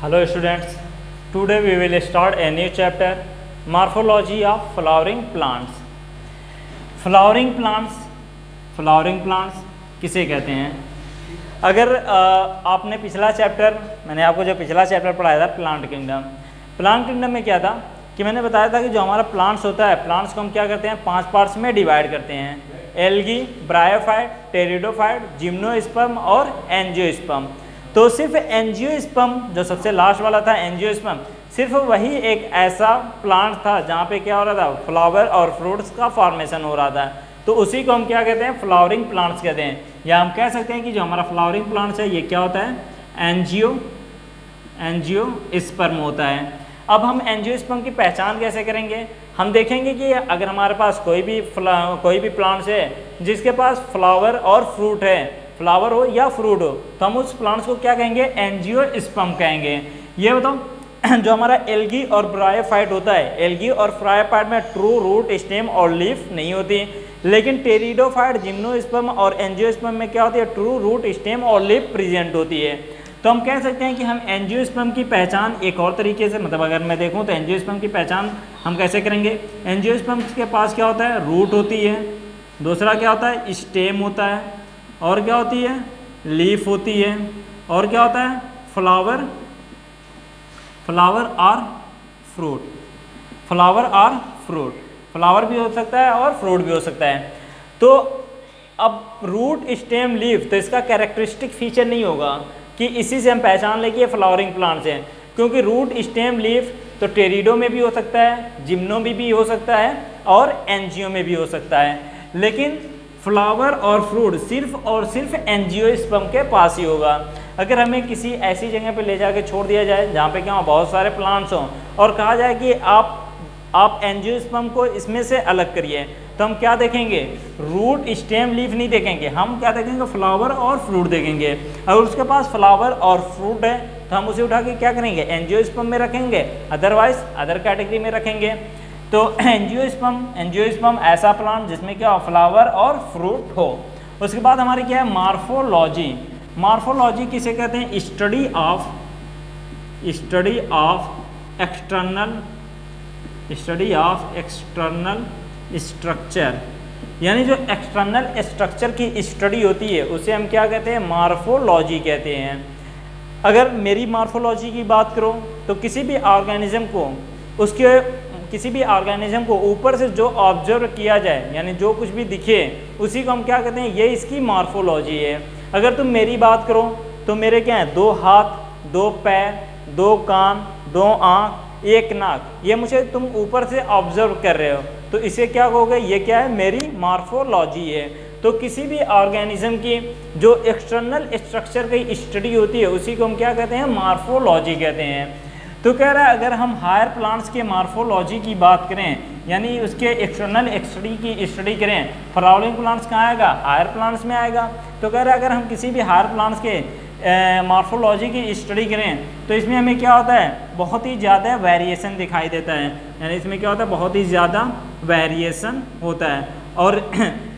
Hello students, today we will start a new chapter, morphology of flowering plants. Flowering plants किसे कहते हैं? अगर आपने पिछला चैप्टर, मैंने आपको जो पिछला चैप्टर पढ़ाया था प्लांट किंगडम में क्या था कि मैंने बताया था कि जो हमारा प्लांट्स होता है, प्लांट्स को हम क्या करते हैं 5 पार्ट्स में डिवाइड करते हैं, एल्गी, ब्रायोफाइट, टेरिडोफाइट, जिम्नोस्पर्म और एंजियोस्पर्म। तो सिर्फ एंजियोस्पर्म जो सबसे लास्ट वाला था एंजियोस्पर्म, सिर्फ वही एक ऐसा प्लांट था जहाँ पे क्या हो रहा था, फ्लावर और फ्रूट्स का फॉर्मेशन हो रहा था। तो उसी को हम क्या कहते हैं, फ्लावरिंग प्लांट्स कहते हैं। या हम कह सकते हैं कि जो हमारा फ्लावरिंग प्लांट्स है ये क्या होता है, एंजियोस्पर्म होता है। अब हम एंजियोस्पर्म की पहचान कैसे करेंगे? हम देखेंगे कि अगर हमारे पास कोई भी प्लांट्स है जिसके पास फ्लावर और फ्रूट है, फ्लावर हो या फ्रूट हो, तो हम उस प्लांट्स को क्या कहेंगे, एंजियोस्पर्म कहेंगे। ये बताओ जो हमारा एल्गी और ब्रायोफाइट होता है, एल्गी और ब्रायोफाइट में ट्रू रूट, स्टेम और लीफ नहीं होती, लेकिन टेरिडोफाइट, जिम्नोस्पर्म और एंजियोस्पर्म में क्या होती है, ट्रू रूट, स्टेम और लीफ प्रेजेंट होती है। तो हम कह सकते हैं कि हम एंजियोस्पर्म की पहचान एक और तरीके से, मतलब अगर मैं देखूं तो एंजियोस्पर्म की पहचान हम कैसे करेंगे, एंजियोस्पर्म के पास क्या होता है, रूट होती है, दूसरा क्या होता है, स्टेम होता है, और क्या होती है, लीफ होती है, और क्या होता है, फ्लावर और फ्रूट, फ्लावर भी हो सकता है और फ्रूट भी हो सकता है। तो अब रूट, स्टेम, लीफ, तो इसका कैरेक्टरिस्टिक फीचर नहीं होगा कि इसी से हम पहचान लें कि ये फ्लावरिंग प्लांट्स हैं, क्योंकि रूट, स्टेम, लीफ तो टेरिडो में भी हो सकता है, जिम्नो में भी हो सकता है और एंजियो में भी हो सकता है, लेकिन फ्लावर और फ्रूट सिर्फ और सिर्फ एंजियोस्पर्म के पास ही होगा। अगर हमें किसी ऐसी जगह पे ले जाके छोड़ दिया जाए जहाँ पे क्या बहुत सारे प्लांट्स हों और कहा जाए कि आप एंजियोस्पर्म को इसमें से अलग करिए, तो हम क्या देखेंगे, रूट, स्टेम, लीफ नहीं देखेंगे, हम क्या देखेंगे, फ्लावर और फ्रूट देखेंगे। अगर उसके पास फ्लावर और फ्रूट है तो हम उसे उठा के क्या करेंगे, एंजियोस्पर्म में रखेंगे, अदरवाइज अदर कैटेगरी में रखेंगे। तो एंजियोस्पर्म ऐसा प्लांट जिसमें क्या फ्लावर और फ्रूट हो। उसके बाद हमारी क्या है, मार्फोलॉजी किसे कहते हैं, स्टडी ऑफ एक्सटर्नल स्ट्रक्चर, यानी जो एक्सटर्नल स्ट्रक्चर की स्टडी होती है उसे हम क्या कहते हैं, मार्फोलॉजी कहते हैं। अगर मेरी मार्फोलॉजी की बात करो तो किसी भी ऑर्गेनिज्म को ऊपर से जो ऑब्जर्व किया जाए, यानी जो कुछ भी दिखे उसी को हम क्या कहते हैं, ये इसकी मार्फोलॉजी है। अगर तुम मेरी बात करो तो मेरे क्या है, 2 हाथ, 2 पैर, 2 कान, 2 आँख, 1 नाक, ये मुझे तुम ऊपर से ऑब्जर्व कर रहे हो, तो इसे क्या कहोगे, ये क्या है, मेरी मार्फोलॉजी है। तो किसी भी ऑर्गेनिज्म की जो एक्सटर्नल स्ट्रक्चर की स्टडी होती है उसी को हम क्या कहते हैं, मार्फोलॉजी कहते हैं। तो कह रहा है अगर हम हायर प्लांट्स के मार्फोलॉजी की बात करें, यानी उसके एक्सटर्नल स्टडी करें, फ्लावरिंग प्लांट्स कहाँ आएगा, हायर प्लांट्स में आएगा। तो कह रहा है अगर हम किसी भी हायर प्लांट्स के मार्फोलॉजी की स्टडी करें तो इसमें हमें क्या होता है, बहुत ही ज़्यादा वेरिएशन दिखाई देता है, यानी इसमें क्या होता है, बहुत ही ज़्यादा वेरिएशन होता है, और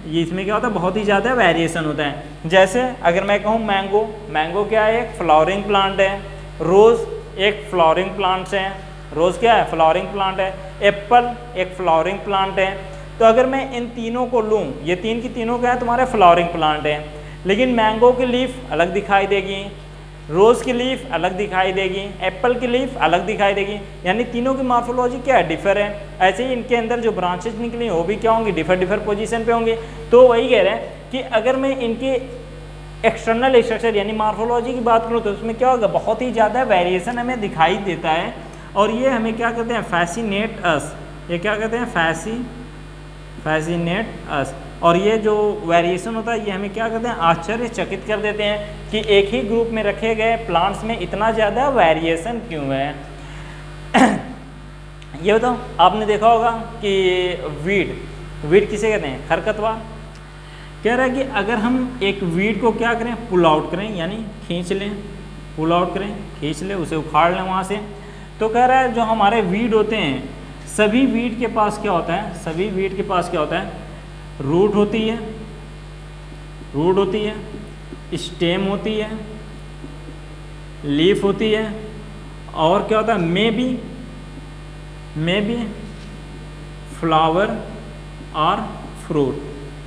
ये इसमें क्या होता है, बहुत ही ज़्यादा वेरिएशन होता है। जैसे अगर मैं कहूँ मैंगो क्या है, एक फ्लावरिंग प्लांट है, रोज़ एक फ्लावरिंग प्लांट्स है, रोज़ क्या है, फ्लावरिंग प्लांट है, एप्पल एक फ्लावरिंग प्लांट है। तो अगर मैं इन तीनों को लूँ, ये तीन की तीनों क्या है, तुम्हारे फ्लावरिंग प्लांट है, लेकिन मैंगो की लीफ अलग दिखाई देगी, रोज़ की लीफ अलग दिखाई देगी, एप्पल की लीफ अलग दिखाई देगी, यानी तीनों की मार्फोलॉजी क्या है, डिफर है। ऐसे ही इनके अंदर जो ब्रांचेज निकली वो भी क्या होंगी, डिफर पोजीशन पे होंगे। तो वही कह रहे हैं कि अगर मैं इनके एक्सटर्नल स्ट्रक्चर यानी मार्फोलॉजी की बात करूँ तो उसमें क्या होगा, बहुत ही ज़्यादा वेरिएशन हमें दिखाई देता है, और ये हमें क्या कहते हैं, फैसिनेट अस, ये क्या कहते हैं, फैसिनेट अस। और ये जो वेरिएशन होता है ये हमें क्या कहते हैं, आश्चर्यचकित कर देते हैं कि एक ही ग्रुप में रखे गए प्लांट्स में इतना ज़्यादा वेरिएशन क्यों है। ये बताओ, आपने देखा होगा कि वीड किसे कहते हैं, खरपतवार। कह रहा है कि अगर हम एक वीड को क्या करें, पुल आउट करें, यानी खींच लें, उसे उखाड़ लें वहाँ से। तो कह रहा है जो हमारे वीड होते हैं, सभी वीड के पास क्या होता है, रूट होती है, स्टेम होती है, लीफ होती है और क्या होता है, मे बी फ्लावर और फ्रूट,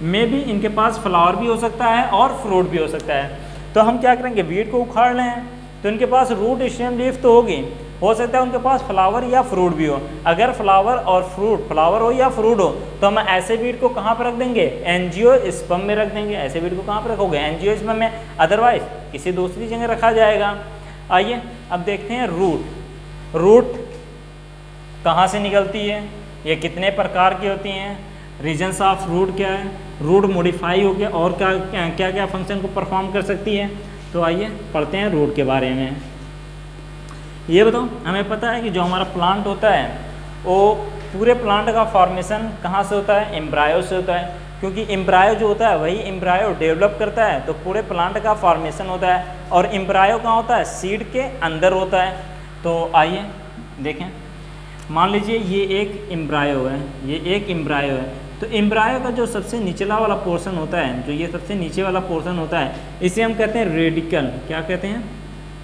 मे बी इनके पास फ्लावर भी हो सकता है और फ्रूट भी हो सकता है। तो हम क्या करेंगे, वीट को उखाड़ लें तो इनके पास रूट स्टेम लीफ तो होगी, हो सकता है उनके पास फ्लावर या फ्रूट भी हो। अगर फ्लावर और फ्रूट, फ्लावर हो या फ्रूट हो, तो हम ऐसे वीट को कहाँ पर रख देंगे, एंजियोस्पर्म में रख देंगे। ऐसे वीट को कहाँ पर रखोगे, एंजियोस्पर्म में, अदरवाइज किसी दूसरी जगह रखा जाएगा। आइए अब देखते हैं रूट कहाँ से निकलती है, ये कितने प्रकार की होती हैं, रीजन्स ऑफ रूट क्या है, रूट मॉडिफाई हो गया और क्या क्या फंक्शन को परफॉर्म कर सकती है। तो आइए पढ़ते हैं रूट के बारे में। ये बताओ, हमें पता है कि जो हमारा प्लांट होता है वो पूरे प्लांट का फॉर्मेशन कहाँ से होता है, एम्ब्रायो से होता है, क्योंकि एम्ब्रायो जो होता है वही एम्ब्रायो डेवलप करता है, तो पूरे प्लांट का फॉर्मेशन होता है। और एम्ब्रायो कहाँ होता है, सीड के अंदर होता है। तो आइए देखें, मान लीजिए ये एक एम्ब्रायो है, ये एक एम्ब्रायो है, तो एम्ब्रायो का जो सबसे निचला वाला पोर्शन होता है, जो ये सबसे नीचे वाला पोर्शन होता है, इसे हम कहते हैं रेडिकल। क्या कहते हैं,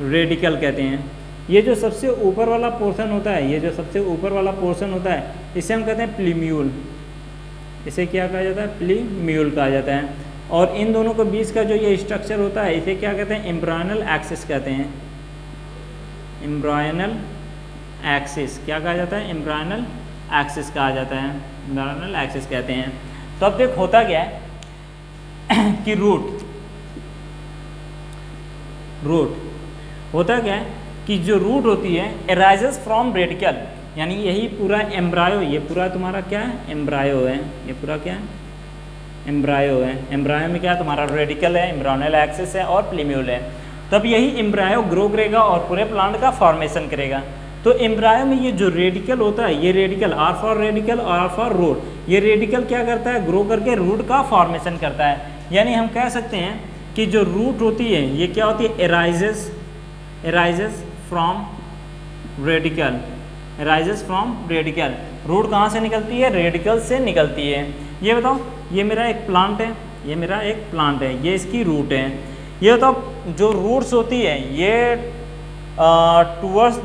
रेडिकल कहते हैं। ये जो सबसे ऊपर वाला पोर्शन होता है, ये जो सबसे ऊपर वाला पोर्शन होता है, इसे हम कहते हैं प्लीम्यूल। इसे क्या कहा जाता है, प्लीम्यूल कहा जाता है। और इन दोनों के बीच का जो ये स्ट्रक्चर होता है, इसे क्या कहते हैं, एम्ब्रायनल एक्सिस कहते हैं। एम्ब्रायनल एक्सिस क्या कहा जाता है, एम्ब्रायनल एक्सिस कहा जाता है, एम्ब्रायनल एक्सिस कहते हैं। तो अब देख होता क्या है कि रूट होता क्या है कि जो रूट होती है अराइजेस फ्रॉम रेडिकल, यानी यही पूरा एम्ब्रायो, ये पूरा तुम्हारा क्या है, एम्ब्रायो है, ये पूरा क्या है, एम्ब्रायो है। एम्ब्रायो में क्या है, तुम्हारा रेडिकल है, एम्ब्रायनल एक्सिस है और प्लीम्यूल है। तब यही एम्ब्रायो ग्रो करेगा और पूरे प्लांट का फॉर्मेशन करेगा। तो एम्ब्रायो में ये जो रेडिकल होता है, ये रेडिकल, आर फॉर रेडिकल और आर फॉर रूट, ये रेडिकल क्या करता है, ग्रो करके रूट का फॉर्मेशन करता है। यानी हम कह सकते हैं कि जो रूट होती है ये क्या होती है, arises from radical, arises from radical. Root कहाँ से निकलती है, रेडिकल से निकलती है। ये बताओ, ये मेरा एक प्लांट है, ये मेरा एक प्लांट है, ये इसकी रूट है। ये बताओ जो रूट्स होती है ये टुवर्ड्स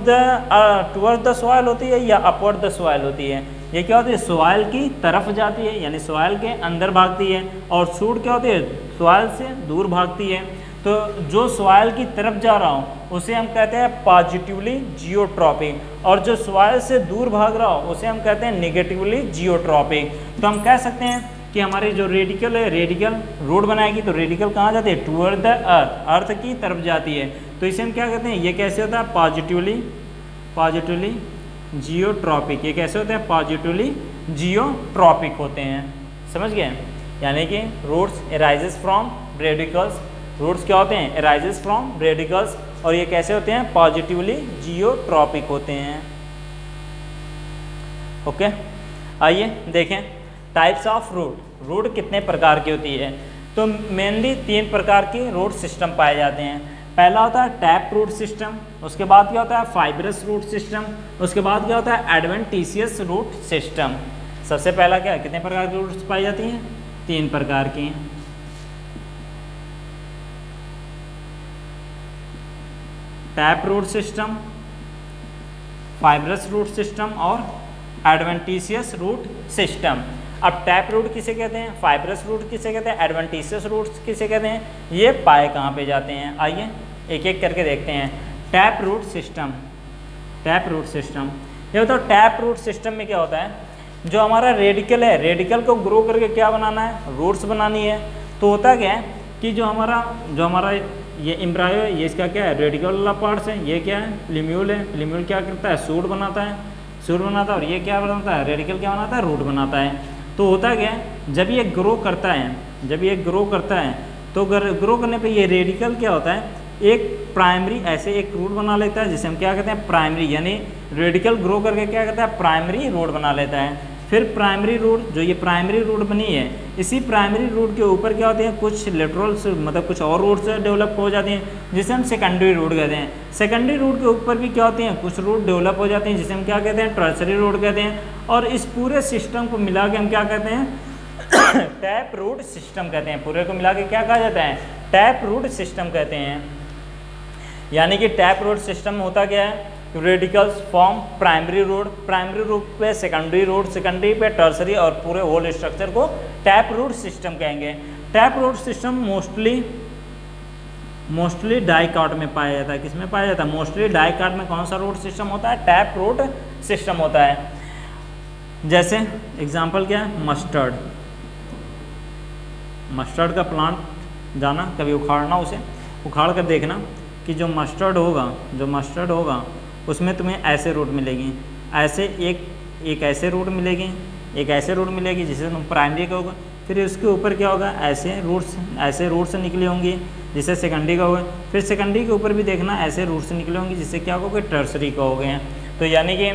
द सॉइल होती है या अपवर्ड द सॉइल होती है। ये क्या होती है, सॉइल की तरफ जाती है, यानी सॉइल के अंदर भागती है। और शूट क्या होती है, सॉइल से दूर भागती है। तो जो सॉइल की तरफ जा रहा हूँ उसे हम कहते हैं पॉजिटिवली जियोट्रॉपिक, और जो सॉइल से दूर भाग रहा हूँ उसे हम कहते हैं नेगेटिवली जियोट्रॉपिक। तो हम कह सकते हैं कि हमारी जो रेडिकल है, रेडिकल रोड बनाएगी तो रेडिकल कहाँ जाती है, टुवर्ड द अर्थ, अर्थ की तरफ जाती है। तो इसे हम क्या कहते हैं, ये कैसे होता है, पॉजिटिवली जियोट्रॉपिक। ये कैसे होते हैं, पॉजिटिवली जियोट्रॉपिक होते हैं। समझ गए, यानी कि roots arises from radicals, roots क्या होते हैं, अराइजेस फ्रॉम रेडिकल्स, और ये कैसे होते हैं, पॉजिटिवली जियोट्रॉपिक होते हैं। ओके, आइए देखें टाइप्स ऑफ रूट कितने प्रकार की होती है। तो मेनली 3 प्रकार के रूट सिस्टम पाए जाते हैं। पहला होता है टैप रूट सिस्टम, उसके बाद क्या होता है फाइब्रस रूट सिस्टम, उसके बाद क्या होता है एडवेंटिशियस रूट सिस्टम। सबसे पहला क्या है, कितने प्रकार की रूट्स पाई जाती हैं, 3 प्रकार की। Tap root system, fibrous root system और एडवेंटिशियस रूट सिस्टम। अब टैप रूट किसे कहते हैं, फाइब्रस रूट किसे कहते हैं, एडवेंटिशियस रूट किसे कहते हैं, ये पाए कहाँ पे जाते हैं। आइए एक एक करके देखते हैं। Tap root system, tap root system, ये बताओ टैप रूट सिस्टम में क्या होता है, जो हमारा रेडिकल है, रेडिकल को ग्रो करके क्या बनाना है, रूट्स बनानी है। तो होता क्या है कि जो हमारा ये एम्ब्रायो है, ये इसका क्या है, रेडिकल वाला पार्ट्स है, ये क्या है, प्लीम्यूल है। प्लीम्यूल क्या करता है, सूट बनाता है, और ये क्या बनाता है, रेडिकल क्या बनाता है, रूट बनाता है। तो होता क्या है, जब ये ग्रो करता है, तो ग्रो करने पे ये रेडिकल क्या होता है, एक प्राइमरी ऐसे एक रूट बना लेता है, जिसे हम क्या कहते हैं, प्राइमरी, यानी रेडिकल ग्रो करके क्या करता है, प्राइमरी रूट बना लेता है। फिर प्राइमरी रूट, जो ये प्राइमरी रूट बनी है, इसी प्राइमरी रूट के ऊपर क्या होते हैं, कुछ लेटरल्स, मतलब कुछ और रूट्स डेवलप हो जाती हैं, जिसे हम सेकेंडरी रूट कहते हैं। सेकेंडरी रूट के ऊपर भी क्या होते हैं, कुछ रूट डेवलप हो जाते हैं, जिसे हम क्या कहते हैं, टर्सरी रूट कहते हैं। और इस पूरे सिस्टम को मिला के हम क्या कहते हैं, टैप रूट सिस्टम कहते हैं। पूरे को मिला के क्या कहा जाता है, टैप रूट सिस्टम कहते हैं। यानी कि टैप रूट सिस्टम में होता क्या है, रेडिकल्स फॉर्म प्राइमरी रूट पे सेकेंडरी रूट, सेकेंडरी पे टर्सरी और पूरे होल स्ट्रक्चर को टैप रूट सिस्टम कहेंगे। Tap root system mostly dicot में पाया जाता है। किसमें पाया जाता है? मोस्टली डाइकाट में कौन सा रूट सिस्टम होता है? टैप रूट सिस्टम होता है। जैसे एग्जांपल क्या है? मस्टर्ड का प्लांट जाना, कभी उखाड़ना, उसे उखाड़ कर देखना कि जो मस्टर्ड होगा उसमें तुम्हें ऐसे रूट मिलेगी, ऐसे एक ऐसे रूट मिलेगी, एक ऐसे रूट मिलेगी जिसे तुम प्राइमरी कहोगे, फिर उसके ऊपर क्या होगा? ऐसे रूट्स निकली होंगी जिसे सेकेंडरी कहोगे, फिर सेकेंडरी के ऊपर भी देखना ऐसे रूट्स निकले होंगी जिससे क्या कहोगे? टर्सरी कहोगे। तो यानी कि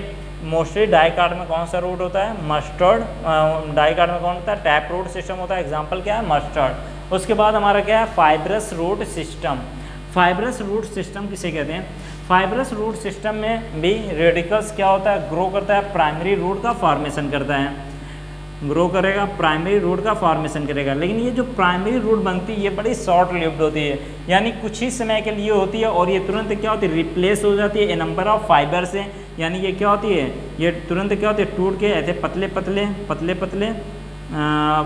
मोस्टली डाइकाट में कौन सा रूट होता है? मस्टर्ड। डाइकाट में कौन होता है? टैप रूट सिस्टम होता है। एग्जांपल क्या है? मस्टर्ड। उसके बाद हमारा क्या है? Fibrous root system. Fibrous root system किसे कहते हैं? फाइब्रस रूट सिस्टम में भी रेडिकल्स क्या होता है? ग्रो करता है, प्राइमरी रूट का फॉर्मेशन करता है, ग्रो करेगा, प्राइमरी रूट का फॉर्मेशन करेगा। लेकिन ये जो प्राइमरी रूट बनती है ये बड़ी शॉर्ट लिव्ड होती है, यानी कुछ ही समय के लिए होती है और ये तुरंत क्या होती है? रिप्लेस हो जाती है ए नंबर ऑफ फाइबर से। यानी ये क्या होती है? ये तुरंत क्या होती है? टूट के ऐसे पतले पतले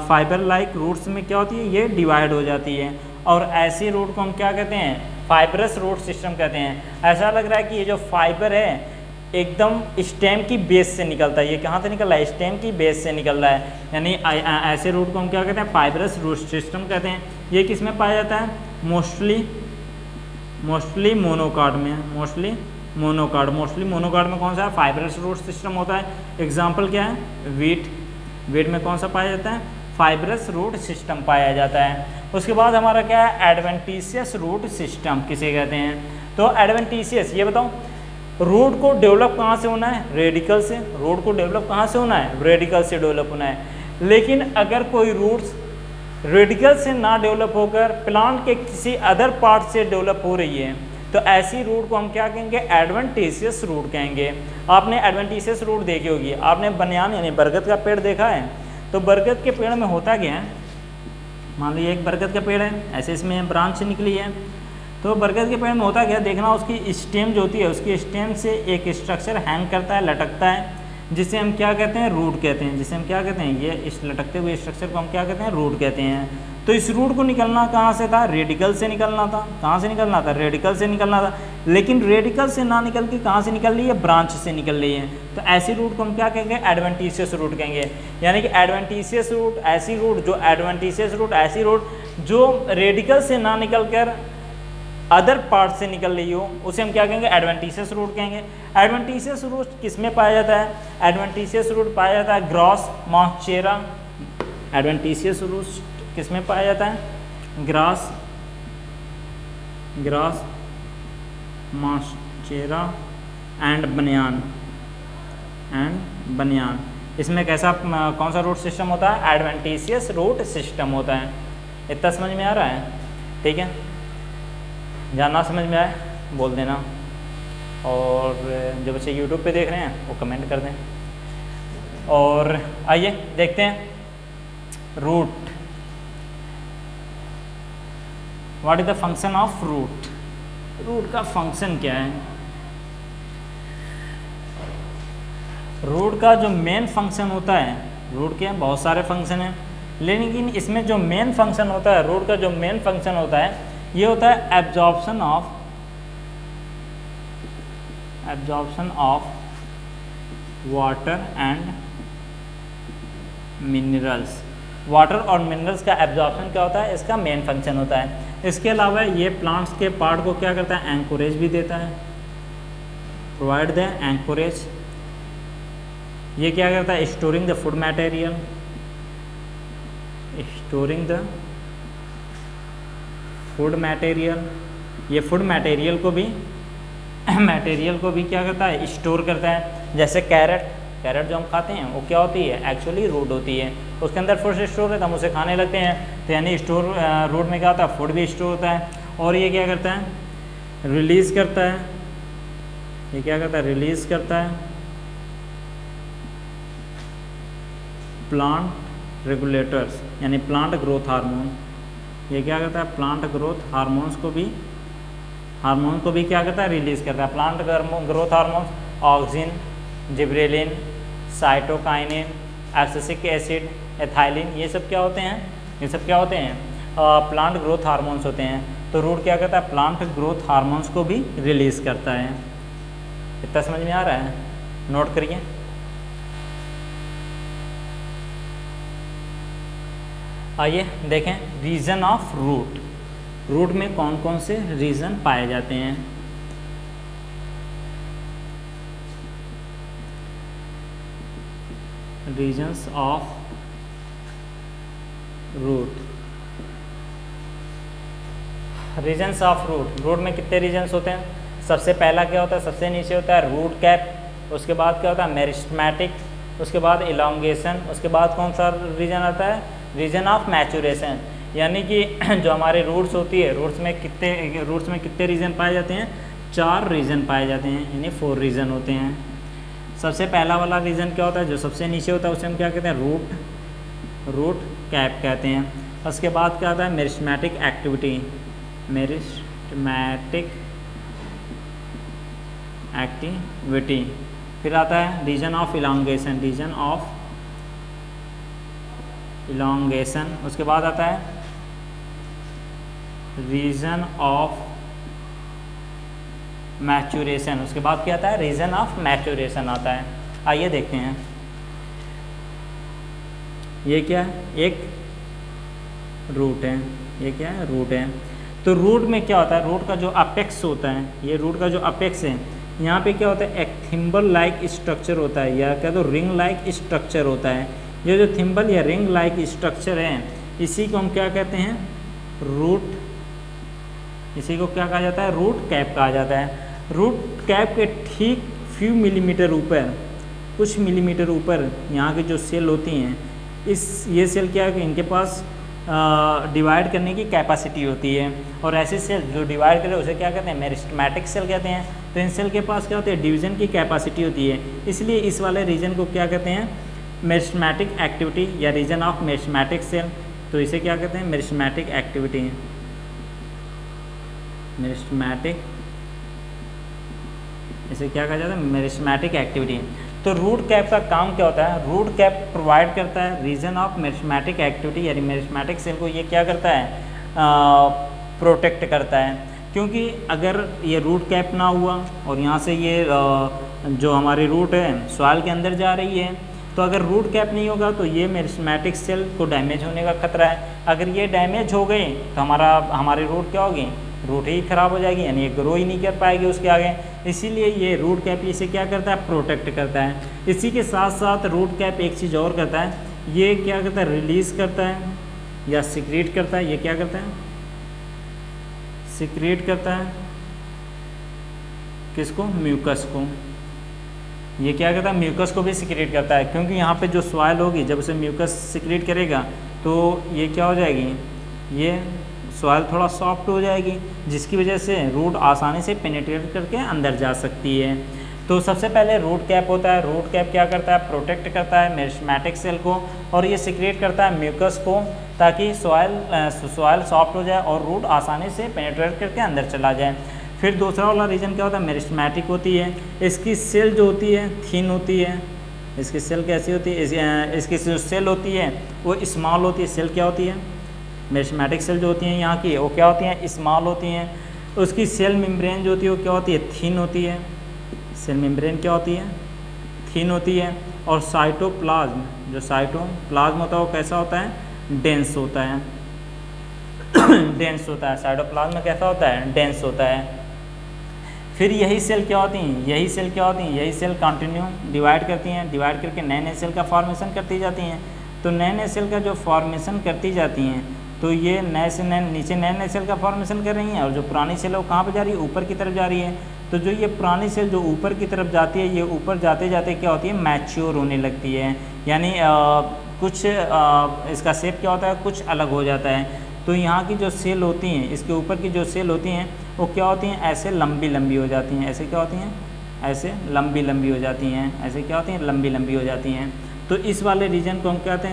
फाइबर लाइक रूट्स में क्या होती है? ये डिवाइड हो जाती है। और ऐसी रूट को हम क्या कहते हैं? फाइब्रस रूट सिस्टम कहते हैं। ऐसा लग रहा है कि ये जो फाइबर है एकदम स्टेम की बेस से निकलता है। ये कहाँ से निकल रहा है? स्टेम की बेस से निकल रहा है। यानी ऐसे रूट को हम क्या कहते हैं? फाइब्रस रूट सिस्टम कहते हैं। ये किस में पाया जाता है? मोस्टली मोनोकाट में। मोस्टली मोनोकाट में कौन सा है? फाइब्रस रूट सिस्टम होता है। एग्जाम्पल क्या है? वीट में कौन सा पाया जाता है? फाइब्रस रूट सिस्टम पाया जाता है। उसके बाद हमारा क्या है? एडवेंटिशियस रूट सिस्टम किसे कहते हैं? तो एडवेंटिशियस, ये बताओ, रूट को डेवलप कहाँ से होना है? रेडिकल से। रूट को डेवलप कहाँ से होना है? रेडिकल से डेवलप होना है। लेकिन अगर कोई रूट्स रेडिकल से ना डेवलप होकर प्लांट के किसी अदर पार्ट से डेवलप हो रही है तो ऐसी रूट को हम क्या कहेंगे? एडवेंटिशियस रूट कहेंगे। आपने एडवेंटिशियस रूट देखी होगी। आपने बनियान यानी बरगद का पेड़ देखा है? तो बरगद के पेड़ में होता क्या है? मान लीजिए एक बरगद का पेड़ है, ऐसे इसमें ब्रांच निकली है, तो बरगद के पेड़ में होता क्या? देखना, उसकी स्टेम जो होती है, उसकी स्टेम से एक स्ट्रक्चर हैंग करता है, लटकता है, जिसे हम क्या कहते हैं? रूट कहते हैं। जिसे हम क्या कहते हैं? ये इस लटकते हुए स्ट्रक्चर को हम क्या कहते हैं? रूट कहते हैं। तो इस रूट को निकलना कहाँ से था? रेडिकल से निकलना था। कहाँ से निकलना था? रेडिकल से निकलना था। लेकिन रेडिकल से ना निकल के कहाँ से निकल रही है? ब्रांच से निकल रही है। तो ऐसी रूट को हम क्या कहेंगे? एडवेंटिशियस रूट कहेंगे। यानी कि एडवेंटिशियस रूट ऐसी रूट जो रेडिकल से ना निकल कर अदर पार्ट से निकल रही हो, उसे हम क्या कहेंगे? एडवेंटिशियस रूट कहेंगे। एडवेंटिशियस रूट किस में पाया जाता है? एडवेंटिशियस रूट पाया जाता है ग्रॉस मॉन्चेरा। एडवेंटिशियस रूट किस में पाया जाता है? ग्रास मॉन्चेरा एंड बनियान। इसमें कैसा कौन सा रूट सिस्टम होता है? एडवेंटिशियस रूट सिस्टम होता है। इतना समझ में आ रहा है? ठीक है, जानना समझ में आए बोल देना, और जो बच्चे YouTube पे देख रहे हैं वो कमेंट कर दें। और आइए देखते हैं root. What is the function of root? Root का फंक्शन क्या है? रूट का जो मेन फंक्शन होता है, रूट के बहुत सारे फंक्शन हैं, लेकिन इसमें जो मेन फंक्शन होता है, रूट का जो मेन फंक्शन होता है, ये होता है absorption of water and minerals. Water और मिनरल्स का एब्जॉर्प्शन क्या होता है? इसका मेन फंक्शन होता है। इसके अलावा ये प्लांट्स के पार्ट को क्या करता है? एंकोरेज भी देता है, प्रोवाइड द एंकोरेज। ये क्या करता है? स्टोरिंग द फूड मटेरियल, ये फूड मटेरियल को भी क्या करता है? स्टोर करता है। जैसे कैरेट जो हम खाते हैं वो क्या होती है? एक्चुअली रूट होती है, उसके अंदर फूड स्टोर है तो हम उसे खाने लगते हैं। तो यानी रूट में क्या होता है? फूड भी स्टोर होता है। और ये क्या करता है? रिलीज़ करता है। ये क्या करता है? रिलीज़ करता है प्लांट रेगुलेटर्स, यानी प्लांट ग्रोथ हार्मोन। ये क्या करता है? प्लांट ग्रोथ हार्मोन्स को भी हार्मोन को भी क्या करता है, रिलीज करता है। Plant growth hormone auxin, gibberellin, cytokinin, abscisic acid, ethylene, ये सब क्या होते हैं, ये सब क्या होते हैं, प्लांट ग्रोथ हार्मोन्स होते हैं। तो रूट क्या करता है, प्लांट ग्रोथ हार्मोन्स को भी रिलीज करता है। इतना समझ में आ रहा है, नोट करिए। आइए देखें रीजन ऑफ रूट। रूट में कौन कौन से रीजन पाए जाते हैं। Regions of root, regions of root. Root में कितने रीजन्स होते हैं। सबसे पहला क्या होता है, सबसे नीचे होता है रूट कैप, उसके बाद क्या होता है मेरिस्टेमेटिक, उसके बाद इलांगेशन, उसके बाद कौन सा रीजन आता है, रीजन ऑफ मैचुरेशन। यानी कि जो हमारे रूट्स होती है, रूट्स में कितने रीजन पाए जाते हैं, 4 रीजन पाए जाते हैं, यानी 4 रीजन होते हैं। सबसे पहला वाला रीजन क्या होता है, जो सबसे नीचे होता है उसे हम क्या कहते हैं, रूट कैप कहते हैं। उसके बाद क्या आता है मेरिस्टेमेटिक एक्टिविटी, मेरिस्टेमेटिक एक्टिविटी। फिर आता है region of elongation, region of elongation. उसके बाद आता है रीजन ऑफ मैचुरेशन। उसके बाद क्या आता है, रीजन ऑफ मैचुरेशन आता है। आइए देखते हैं ये क्या है, एक रूट है, ये क्या है, रूट है। तो रूट में क्या होता है, रूट का जो अपेक्स होता है, ये रूट का जो अपेक्स है, यहाँ पे क्या होता है, एक थिम्बल लाइक स्ट्रक्चर होता है, या क्या तो रिंग लाइक स्ट्रक्चर होता है। ये जो थिम्बल या रिंग लाइक स्ट्रक्चर है, इसी को हम क्या कहते हैं, रूट, इसी को क्या कहा जाता है, रूट कैप कहा जाता है। रूट कैप के ठीक फ्यू मिलीमीटर ऊपर, कुछ मिलीमीटर ऊपर यहाँ की जो सेल होती हैं, ये सेल क्या है कि इनके पास डिवाइड करने की कैपेसिटी होती है। और ऐसे सेल जो डिवाइड करे उसे क्या कहते हैं, मेरिस्टेमेटिक सेल कहते हैं। तो इन सेल के पास क्या होती है, डिवीजन की कैपेसिटी होती है, इसलिए इस वाले रीजन को क्या कहते हैं, मेरिस्टेमेटिक एक्टिविटी या रीजन ऑफ मेरिस्टेमेटिक सेल। तो इसे क्या कहते हैं, मेरिस्टेमेटिक एक्टिविटी, मेरिस्टेमेटिक, इसे क्या कहा जाता है, मेरिस्टेमेटिक एक्टिविटी। तो रूट कैप का काम क्या होता है, रूट कैप प्रोवाइड करता है रीजन ऑफ मेरिस्टेमेटिक एक्टिविटी, यानी मेरिस्टेमेटिक सेल को ये क्या करता है, प्रोटेक्ट करता है। क्योंकि अगर ये रूट कैप ना हुआ और यहाँ से ये जो हमारी रूट है सॉइल के अंदर जा रही है, तो अगर रूट कैप नहीं होगा तो ये मेरिस्टेमेटिक सेल को डैमेज होने का खतरा है। अगर ये डैमेज हो गई तो हमारी रूट क्या होगी, रूट ही खराब हो जाएगी, यानी ये ग्रो ही नहीं कर पाएगी उसके आगे। इसीलिए ये रूट कैप इसे क्या करता है, प्रोटेक्ट करता है। इसी के साथ साथ रूट कैप एक चीज़ और करता है, ये क्या करता है, रिलीज़ करता है या सिक्रीट करता है। ये क्या करता है, सिक्रीट करता है, किसको, म्यूकस को। ये क्या करता है, म्यूकस को भी सिक्रीट करता है, क्योंकि यहाँ पे जो सॉइल होगी जब उसे म्यूकस सिक्रीट करेगा तो ये क्या हो जाएगी, ये सॉइल थोड़ा सॉफ्ट हो जाएगी, जिसकी वजह से रूट आसानी से पेनिट्रेट करके अंदर जा सकती है। तो सबसे पहले रूट कैप होता है। रूट कैप क्या करता है, प्रोटेक्ट करता है मेरिस्टेमेटिक सेल को, और ये सिक्रेट करता है म्यूकस को, ताकि सॉइल सॉफ्ट हो जाए और रूट आसानी से पेनिट्रेट करके अंदर चला जाए। फिर दूसरा वाला रीजन क्या होता है, मेरिस्टेमेटिक होती है। इसकी सेल जो होती है थिन होती है, इसकी सेल कैसी होती है, इसकी जो सेल होती है वो स्मॉल होती है। सेल क्या होती है, मेरिस्टेमेटिक सेल जो होती हैं यहाँ की, वो क्या होती हैं, स्मॉल होती हैं। उसकी सेल मेम्ब्रेन जो होती है वो क्या होती है, थिन होती है। सेल मेम्ब्रेन क्या होती है, थिन होती है। और साइटोप्लाज्म, जो साइटोप्लाज्म होता है वो कैसा होता है, डेंस होता है डेंस होता है। साइटोप्लाज्म में कैसा होता है, डेंस होता है। फिर यही सेल क्या होती हैं, यही सेल कंटिन्यू डिवाइड करती हैं, डिवाइड करके नए नए सेल का फॉर्मेशन करती जाती हैं। तो नए नए सेल का जो फॉर्मेशन करती जाती हैं, तो ये नए से नए नीचे नए नए सेल का फॉर्मेशन कर रही हैं, और जो पुरानी सेल है वो कहाँ पर जा रही है, ऊपर की तरफ जा रही है। तो जो ये पुरानी सेल जो ऊपर की तरफ जाती है, ये ऊपर जाते जाते क्या होती है, मैच्योर होने लगती है, यानी कुछ इसका शेप क्या होता है, कुछ अलग हो जाता है। तो यहाँ की जो सेल होती हैं, इसके ऊपर की जो सेल होती हैं वो क्या होती हैं, ऐसे लंबी लंबी हो जाती हैं। ऐसे क्या होती हैं, ऐसे लंबी लंबी हो जाती हैं। ऐसे क्या होती हैं, लंबी लंबी हो जाती हैं। तो इस वाले रीजन को हम कहते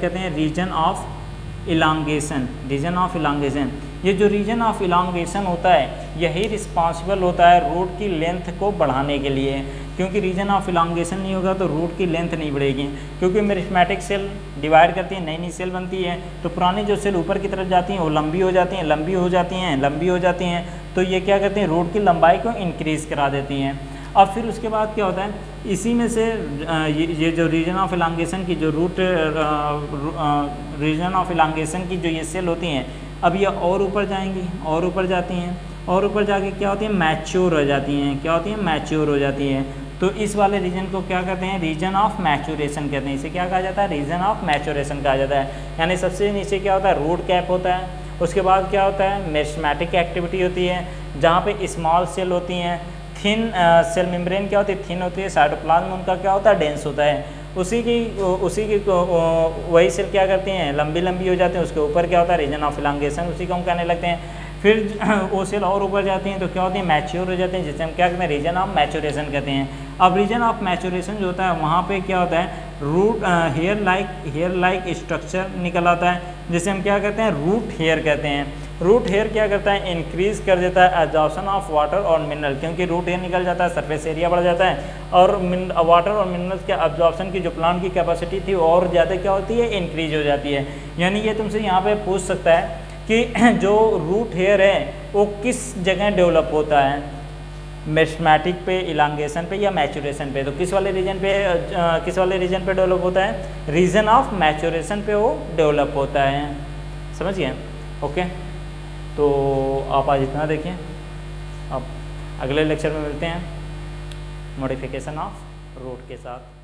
हैं region of elongation. Region of elongation, ये जो रीजन ऑफ इलांगेशन होता है यही रिस्पॉन्सिबल होता है रूट की लेंथ को बढ़ाने के लिए, क्योंकि रीजन ऑफ इलांगेशन नहीं होगा तो रूट की लेंथ नहीं बढ़ेगी, क्योंकि मेरिस्टेमेटिक सेल डिवाइड करती है, नई नई सेल बनती है, तो पुरानी जो सेल ऊपर की तरफ जाती हैं वो लंबी हो जाती हैं, लंबी हो जाती हैं, लंबी हो जाती हैं, तो ये क्या करते हैं रूट की लंबाई को इंक्रीज़ करा देती हैं। अब फिर उसके बाद क्या होता है, इसी में से ये जो रीजन ऑफ इलांगेशन की जो रीजन ऑफ इलांगेशन की जो ये सेल होती हैं, अब ये और ऊपर जाएंगी और ऊपर जाती हैं और ऊपर जाके क्या होती है मैच्योर हो जाती हैं। क्या होती हैं मैच्योर हो जाती हैं। तो इस वाले रीजन को क्या कहते हैं रीजन ऑफ मैच्योरेशन कहते हैं। इसे क्या कहा जाता है रीजन ऑफ मैच्योरेशन कहा जाता है। यानी सबसे नीचे क्या होता है रूट कैप होता है, उसके बाद क्या होता है मेरिस्टेमेटिक एक्टिविटी होती है जहाँ पे स्मॉल सेल होती हैं, थिन सेल मेम्ब्रेन क्या होती है थिन होती है, साइटोप्लाज्म उनका क्या होता है डेंस होता है, उसी की वही सेल क्या करती हैं लंबी लंबी हो जाती हैं, उसके ऊपर क्या होता है रीजन ऑफ इलांगेशन, उसी को हम कहने लगते हैं। फिर वो सेल और ऊपर जाती हैं तो क्या होती है मैच्योर हो जाते हैं, जिसे हम क्या कहते हैं रीजन ऑफ मैच्योरेशन कहते हैं। अब रीजन ऑफ मैच्योरेशन जो होता है वहाँ पे क्या होता है रूट हेयर लाइक स्ट्रक्चर निकल आता है, जिसे हम क्या कहते हैं रूट हेयर कहते हैं। रूट हेयर क्या करता है इंक्रीज़ कर देता है एब्जॉर्प्शन ऑफ वाटर और मिनरल, क्योंकि रूट हेयर निकल जाता है सरफेस एरिया बढ़ जाता है और वाटर और मिनरल्स के एब्जॉर्प्शन की जो प्लांट की कैपेसिटी थी और ज़्यादा क्या होती है इंक्रीज हो जाती है। यानी ये तुमसे यहाँ पे पूछ सकता है कि जो रूट हेयर है वो किस जगह डेवलप होता है, मेरिस्टेमेटिक पे, इलांगेशन पे या मैच्योरेशन पे। तो किस वाले रीजन पे डेवलप होता है रीजन ऑफ मैच्योरेशन पे वो डेवलप होता है। समझिए ओके। तो आप आज इतना देखिए, अब अगले लेक्चर में मिलते हैं मॉडिफिकेशन ऑफ रूट के साथ।